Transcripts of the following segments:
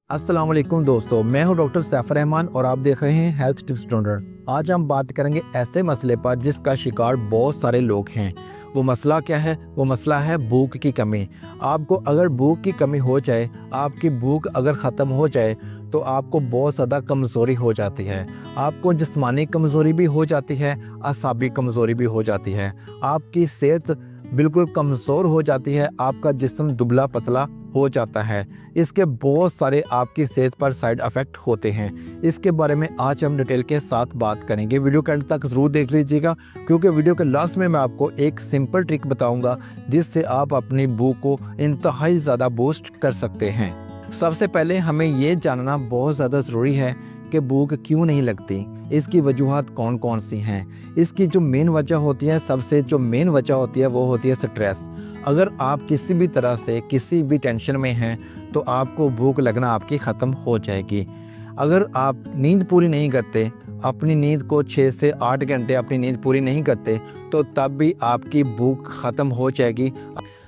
अस्सलाम वालेकुम दोस्तों, मैं हूं डॉक्टर सैफ रहमान और आप देख रहे हैं हेल्थ टिप्स डॉनर। आज हम बात करेंगे ऐसे मसले पर जिसका शिकार बहुत सारे लोग हैं। वो मसला क्या है? वो मसला है भूख की कमी। आपको अगर भूख की कमी हो जाए, आपकी भूख अगर ख़त्म हो जाए तो आपको बहुत ज़्यादा कमज़ोरी हो जाती है। आपको जिस्मानी कमज़ोरी भी हो जाती है, असाबी कमज़ोरी भी हो जाती है। आपकी सेहत बिल्कुल कमज़ोर हो जाती है, आपका जिस्म दुबला पतला हो जाता है। इसके बहुत सारे आपकी सेहत पर साइड इफ़ेक्ट होते हैं। इसके बारे में आज हम डिटेल के साथ बात करेंगे। वीडियो के अंत तक ज़रूर देख लीजिएगा, क्योंकि वीडियो के लास्ट में मैं आपको एक सिंपल ट्रिक बताऊंगा जिससे आप अपनी भूख को इंतहाई ज़्यादा बूस्ट कर सकते हैं। सबसे पहले हमें ये जानना बहुत ज़्यादा ज़रूरी है कि भूख क्यों नहीं लगती, इसकी वजूहात कौन कौन सी हैं। इसकी जो मेन वजह होती है, सबसे जो मेन वजह होती है वो होती है स्ट्रेस। अगर आप किसी भी तरह से किसी भी टेंशन में हैं तो आपको भूख लगना आपकी ख़त्म हो जाएगी। अगर आप नींद पूरी नहीं करते, अपनी नींद को 6 से 8 घंटे अपनी नींद पूरी नहीं करते, तो तब भी आपकी भूख ख़त्म हो जाएगी।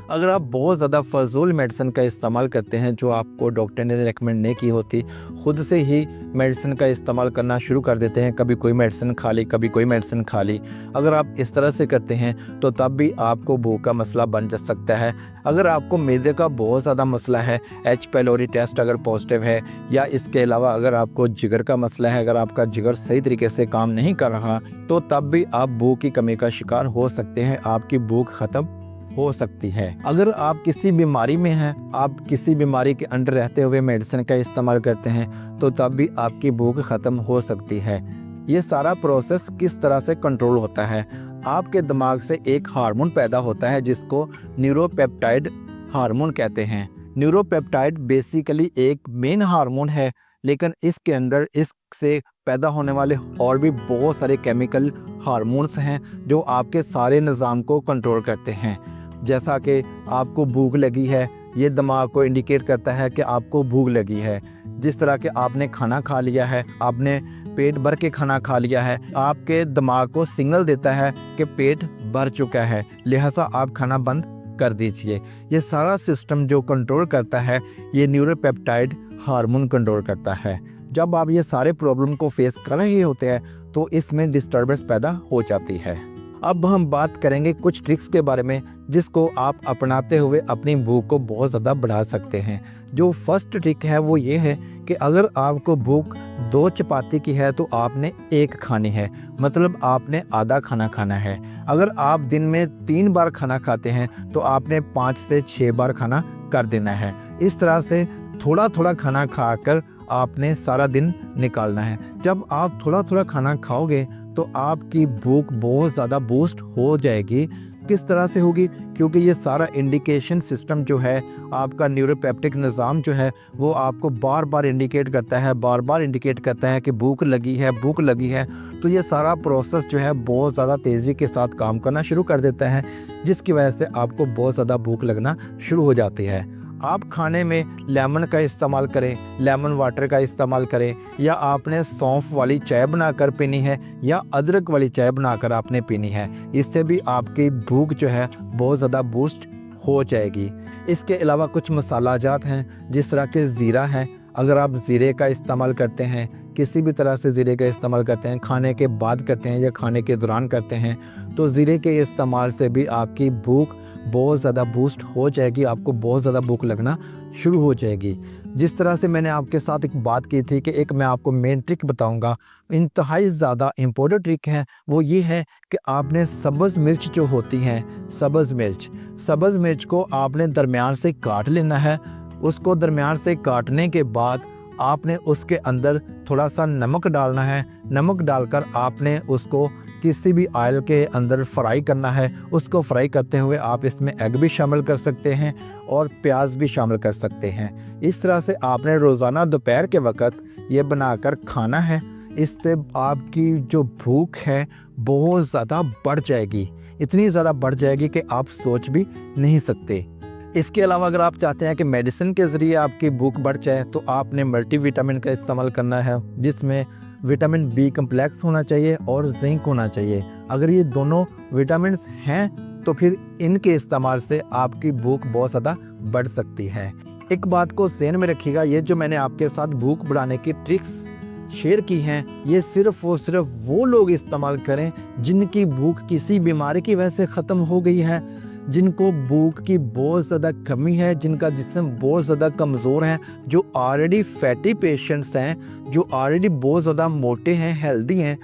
अगर आप बहुत ज़्यादा फ़ज़ूल मेडिसिन का इस्तेमाल करते हैं जो आपको डॉक्टर ने रेकमेंड नहीं की होती, ख़ुद से ही मेडिसिन का इस्तेमाल करना शुरू कर देते हैं, कभी कोई मेडिसिन खा ली, कभी कोई मेडिसिन खा ली। अगर आप इस तरह से करते हैं तो तब भी आपको भूख का मसला बन जा सकता है। अगर आपको मैदे का बहुत ज़्यादा मसला है, एच पैलोरी टेस्ट अगर पॉजिटिव है, या इसके अलावा अगर आपको जिगर का मसला है, अगर आपका जिगर सही तरीके से काम नहीं कर रहा, तो तब भी आप भूख की कमी का शिकार हो सकते हैं। आपकी भूख ख़त्म हो सकती है। अगर आप किसी बीमारी में हैं, आप किसी बीमारी के अंडर रहते हुए मेडिसिन का इस्तेमाल करते हैं, तो तब भी आपकी भूख ख़त्म हो सकती है। ये सारा प्रोसेस किस तरह से कंट्रोल होता है? आपके दिमाग से एक हार्मोन पैदा होता है जिसको न्यूरोपेप्टाइड हार्मोन कहते हैं। न्यूरोपेप्टाइड बेसिकली एक मेन हार्मोन है, लेकिन इसके अंदर इससे पैदा होने वाले और भी बहुत सारे केमिकल हार्मोन्स हैं जो आपके सारे निज़ाम को कंट्रोल करते हैं। जैसा कि आपको भूख लगी है, ये दिमाग को इंडिकेट करता है कि आपको भूख लगी है। जिस तरह के आपने खाना खा लिया है, आपने पेट भर के खाना खा लिया है, आपके दिमाग को सिग्नल देता है कि पेट भर चुका है, लिहाजा आप खाना बंद कर दीजिए। ये सारा सिस्टम जो कंट्रोल करता है, ये न्यूरोपेप्टाइड हार्मोन कंट्रोल करता है। जब आप ये सारे प्रॉब्लम को फेस कर रहे होते हैं तो इसमें डिस्टर्बेंस पैदा हो जाती है। अब हम बात करेंगे कुछ ट्रिक्स के बारे में जिसको आप अपनाते हुए अपनी भूख को बहुत ज़्यादा बढ़ा सकते हैं। जो फर्स्ट ट्रिक है वो ये है कि अगर आपको भूख 2 चपाती की है तो आपने 1 खानी है, मतलब आपने आधा खाना खाना है। अगर आप दिन में 3 बार खाना खाते हैं तो आपने 5 से 6 बार खाना कर देना है। इस तरह से थोड़ा थोड़ा खाना खाकर आपने सारा दिन निकालना है। जब आप थोड़ा थोड़ा खाना खाओगे तो आपकी भूख बहुत ज़्यादा बूस्ट हो जाएगी। किस तरह से होगी? क्योंकि ये सारा इंडिकेशन सिस्टम जो है, आपका न्यूरोपेप्टिक निज़ाम जो है, वो आपको बार बार इंडिकेट करता है, बार बार इंडिकेट करता है कि भूख लगी है, भूख लगी है। तो ये सारा प्रोसेस जो है बहुत ज़्यादा तेज़ी के साथ काम करना शुरू कर देता है, जिसकी वजह से आपको बहुत ज़्यादा भूख लगना शुरू हो जाती है। आप खाने में लेमन का इस्तेमाल करें, लेमन वाटर का इस्तेमाल करें, या आपने सौंफ वाली चाय बनाकर पीनी है या अदरक वाली चाय बनाकर आपने पीनी है। इससे भी आपकी भूख जो है बहुत ज़्यादा बूस्ट हो जाएगी। इसके अलावा कुछ मसाला जात हैं जिस तरह के ज़ीरा है। अगर आप ज़ीरे का इस्तेमाल करते हैं, किसी भी तरह से ज़ीरे का इस्तेमाल करते हैं, खाने के बाद करते हैं या खाने के दौरान करते हैं, तो ज़ीरे के इस्तेमाल से भी आपकी भूख बहुत ज़्यादा बूस्ट हो जाएगी। आपको बहुत ज़्यादा भूख लगना शुरू हो जाएगी। जिस तरह से मैंने आपके साथ एक बात की थी कि एक मैं आपको मेन ट्रिक बताऊंगा, इंतहाई ज़्यादा इम्पोर्टेंट ट्रिक है, वो ये है कि आपने सब्ज़ मिर्च जो होती हैं, सब्ज़ मिर्च को आपने दरमियान से काट लेना है। उसको दरमियान से काटने के बाद आपने उसके अंदर थोड़ा सा नमक डालना है। नमक डालकर आपने उसको किसी भी ऑयल के अंदर फ्राई करना है। उसको फ्राई करते हुए आप इसमें एग भी शामिल कर सकते हैं और प्याज भी शामिल कर सकते हैं। इस तरह से आपने रोज़ाना दोपहर के वक़्त ये बनाकर खाना है। इससे आपकी जो भूख है बहुत ज़्यादा बढ़ जाएगी, इतनी ज़्यादा बढ़ जाएगी कि आप सोच भी नहीं सकते। इसके अलावा अगर आप चाहते हैं कि मेडिसिन के ज़रिए आपकी भूख बढ़ जाए तो आपने मल्टीविटामिन का इस्तेमाल करना है, जिसमें विटामिन बी कम्प्लेक्स होना चाहिए और जिंक होना चाहिए। अगर ये दोनों विटामिन्स हैं तो फिर इनके इस्तेमाल से आपकी भूख बहुत ज़्यादा बढ़ सकती है। एक बात को ज़हन में रखिएगा, ये जो मैंने आपके साथ भूख बढ़ाने की ट्रिक्स शेयर की हैं, ये सिर्फ और सिर्फ वो लोग इस्तेमाल करें जिनकी भूख किसी बीमारी की वजह से ख़त्म हो गई है, जिनको भूख की बहुत ज़्यादा कमी है, जिनका जिस्म बहुत ज़्यादा कमज़ोर है, जो ऑलरेडी फैटी पेशेंट्स हैं, जो ऑलरेडी बहुत ज़्यादा मोटे हैं, हेल्दी हैं,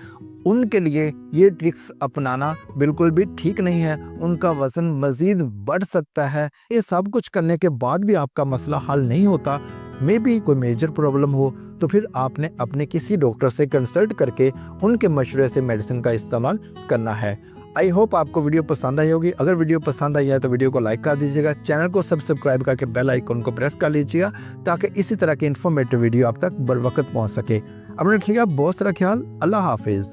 उनके लिए ये ट्रिक्स अपनाना बिल्कुल भी ठीक नहीं है। उनका वज़न मज़ीद बढ़ सकता है। ये सब कुछ करने के बाद भी आपका मसला हल नहीं होता, मे बी कोई मेजर प्रॉब्लम हो, तो फिर आपने अपने किसी डॉक्टर से कंसल्ट करके उनके मशवरे से मेडिसिन का इस्तेमाल करना है। आई होप आपको वीडियो पसंद आई होगी। अगर वीडियो पसंद आई है तो वीडियो को लाइक कर दीजिएगा, चैनल को सब्सक्राइब करके बेल आइकन को प्रेस कर लीजिएगा ताकि इसी तरह की इन्फॉर्मेटिव वीडियो आप तक बर वक्त पहुँच सके। अपने रखिएगा बहुत सारा ख्याल। अल्लाह हाफिज़।